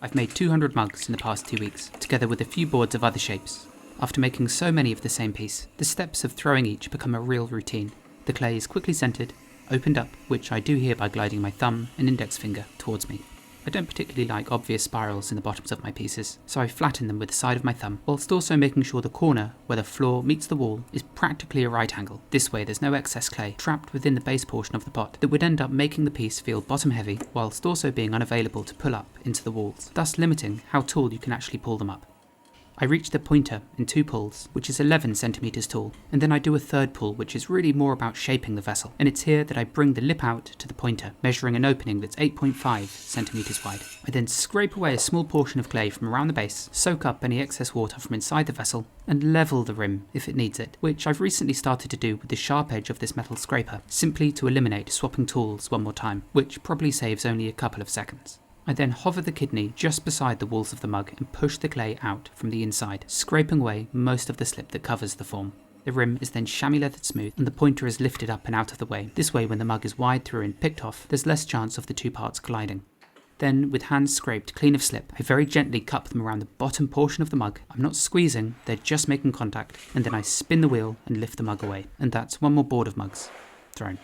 I've made 200 mugs in the past 2 weeks, together with a few boards of other shapes. After making so many of the same piece, the steps of throwing each become a real routine. The clay is quickly centered, opened up, which I do here by gliding my thumb and index finger towards me. I don't particularly like obvious spirals in the bottoms of my pieces, so I flatten them with the side of my thumb, whilst also making sure the corner, where the floor meets the wall, is practically a right angle. This way there's no excess clay trapped within the base portion of the pot that would end up making the piece feel bottom heavy, whilst also being unavailable to pull up into the walls, thus limiting how tall you can actually pull them up. I reach the pointer in 2 pulls, which is 11 centimeters tall, and then I do a third pull, which is really more about shaping the vessel, and it's here that I bring the lip out to the pointer, measuring an opening that's 8.5 centimeters wide. I then scrape away a small portion of clay from around the base, soak up any excess water from inside the vessel, and level the rim if it needs it, which I've recently started to do with the sharp edge of this metal scraper, simply to eliminate swapping tools one more time, which probably saves only a couple of seconds. I then hover the kidney just beside the walls of the mug and push the clay out from the inside, scraping away most of the slip that covers the form. The rim is then chamois leathered smooth and the pointer is lifted up and out of the way. This way when the mug is wide through and picked off, there's less chance of the 2 parts colliding. Then, with hands scraped clean of slip, I very gently cup them around the bottom portion of the mug. I'm not squeezing, they're just making contact, and then I spin the wheel and lift the mug away. And that's one more board of mugs thrown.